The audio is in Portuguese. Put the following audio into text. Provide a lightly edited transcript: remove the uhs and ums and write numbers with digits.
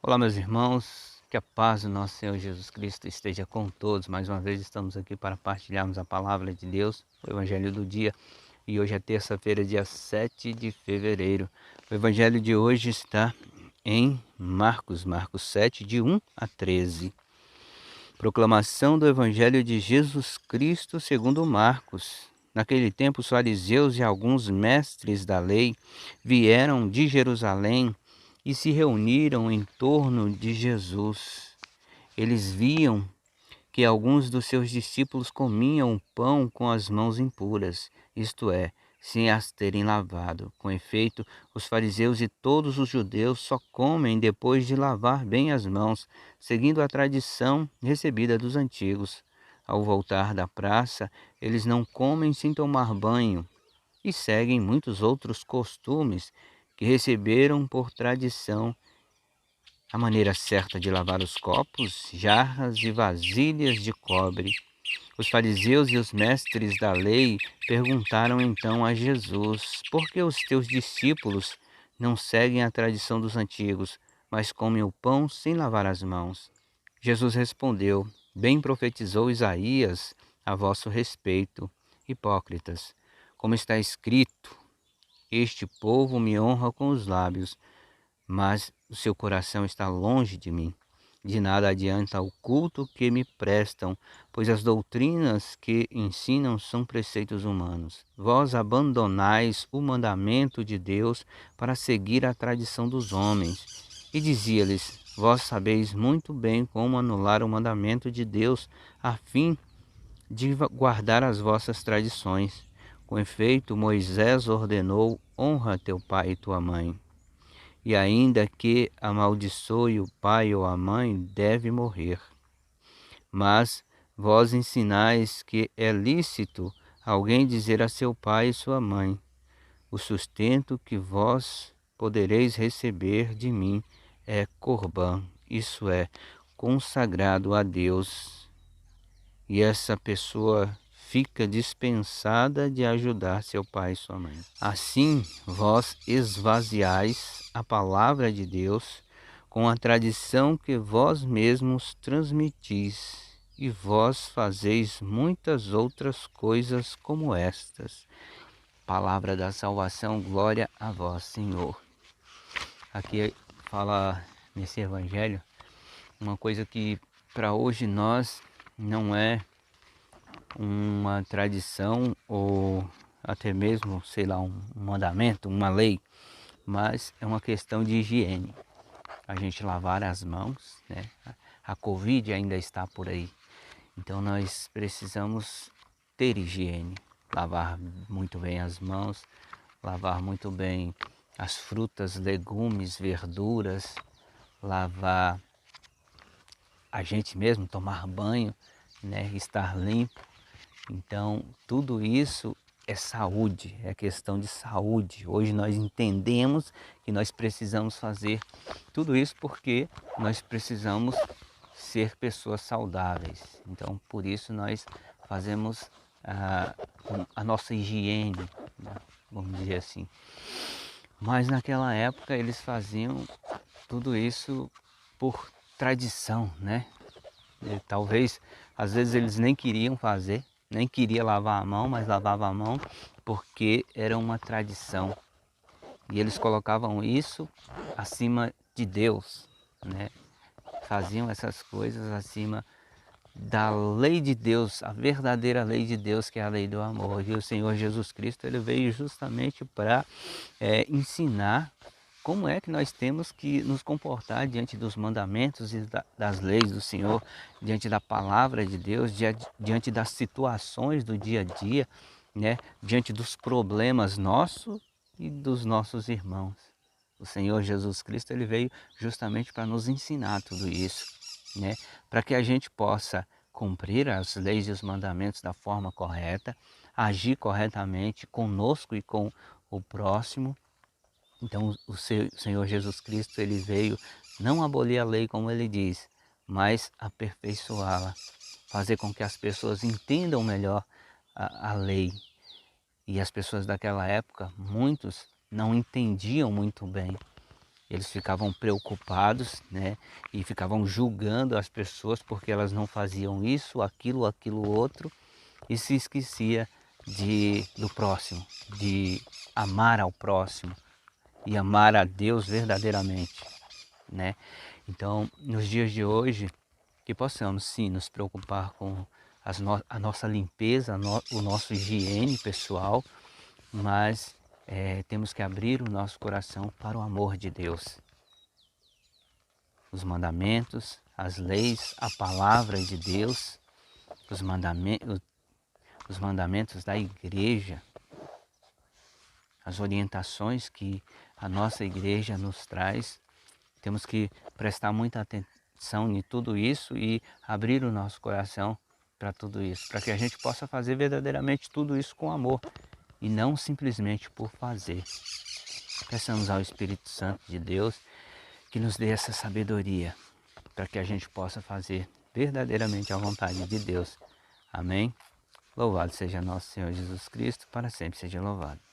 Olá, meus irmãos, que a paz do nosso Senhor Jesus Cristo esteja com todos. Mais uma vez estamos aqui para partilharmos a palavra de Deus, o Evangelho do dia. E hoje é terça-feira, dia 7 de fevereiro. O Evangelho de hoje está em Marcos 7, de 1 a 13. Proclamação do Evangelho de Jesus Cristo segundo Marcos. Naquele tempo, os fariseus e alguns mestres da lei vieram de Jerusalém e se reuniram em torno de Jesus. Eles viam que alguns dos seus discípulos comiam pão com as mãos impuras, isto é, sem as terem lavado. Com efeito, os fariseus e todos os judeus só comem depois de lavar bem as mãos, seguindo a tradição recebida dos antigos. Ao voltar da praça, eles não comem sem tomar banho e seguem muitos outros costumes que receberam por tradição. A maneira certa de lavar os copos, jarras e vasilhas de cobre. Os fariseus e os mestres da lei perguntaram então a Jesus: por que os teus discípulos não seguem a tradição dos antigos, mas comem o pão sem lavar as mãos? Jesus respondeu: bem profetizou Isaías a vosso respeito, hipócritas. Como está escrito: este povo me honra com os lábios, mas o seu coração está longe de mim. De nada adianta o culto que me prestam, pois as doutrinas que ensinam são preceitos humanos. Vós abandonais o mandamento de Deus para seguir a tradição dos homens. E dizia-lhes: vós sabeis muito bem como anular o mandamento de Deus, a fim de guardar as vossas tradições. Com efeito, Moisés ordenou: honra teu pai e tua mãe. E ainda que amaldiçoe o pai ou a mãe, deve morrer. Mas vós ensinais que é lícito alguém dizer a seu pai e sua mãe: o sustento que vós podereis receber de mim é corbã, isso é, consagrado a Deus. E essa pessoa fica dispensada de ajudar seu pai e sua mãe. Assim, vós esvaziais a palavra de Deus com a tradição que vós mesmos transmitis, e vós fazeis muitas outras coisas como estas. Palavra da salvação, glória a vós, Senhor. Aqui fala nesse evangelho uma coisa que para hoje nós não é uma tradição ou até mesmo, sei lá, um mandamento, uma lei, mas é uma questão de higiene. A gente lavar as mãos, né? A Covid ainda está por aí, então nós precisamos ter higiene, lavar muito bem as mãos, lavar muito bem as frutas, legumes, verduras, lavar a gente mesmo, tomar banho, né? Estar limpo. Então, tudo isso é saúde, é questão de saúde. Hoje nós entendemos que nós precisamos fazer tudo isso porque nós precisamos ser pessoas saudáveis. Então, por isso nós fazemos a nossa higiene, né? Vamos dizer assim. Mas naquela época eles faziam tudo isso por tradição, né? E talvez, às vezes eles nem queriam fazer, nem queria lavar a mão, mas lavava a mão porque era uma tradição. E eles colocavam isso acima de Deus, né? Faziam essas coisas acima da lei de Deus, a verdadeira lei de Deus, que é a lei do amor. E o Senhor Jesus Cristo, ele veio justamente para ensinar como é que nós temos que nos comportar diante dos mandamentos e das leis do Senhor, diante da palavra de Deus, diante das situações do dia a dia, né? Diante dos problemas nossos e dos nossos irmãos. O Senhor Jesus Cristo, ele veio justamente para nos ensinar tudo isso, né? Para que a gente possa cumprir as leis e os mandamentos da forma correta, agir corretamente conosco e com o próximo. Então o Senhor Jesus Cristo, ele veio não abolir a lei como ele diz, mas aperfeiçoá-la, fazer com que as pessoas entendam melhor a lei. E as pessoas daquela época, muitos não entendiam muito bem, Eles ficavam preocupados, né? E ficavam julgando as pessoas porque elas não faziam isso, aquilo outro, e se esquecia do próximo, de amar ao próximo e amar a Deus verdadeiramente, né? Então, nos dias de hoje, que possamos sim nos preocupar com a nossa limpeza, o nosso higiene pessoal, mas temos que abrir o nosso coração para o amor de Deus. Os mandamentos, as leis, a palavra de Deus, os mandamentos da igreja, as orientações que a nossa igreja nos traz. Temos que prestar muita atenção em tudo isso e abrir o nosso coração para tudo isso, para que a gente possa fazer verdadeiramente tudo isso com amor e não simplesmente por fazer. Peçamos ao Espírito Santo de Deus que nos dê essa sabedoria para que a gente possa fazer verdadeiramente a vontade de Deus. Amém? Louvado seja nosso Senhor Jesus Cristo, para sempre seja louvado.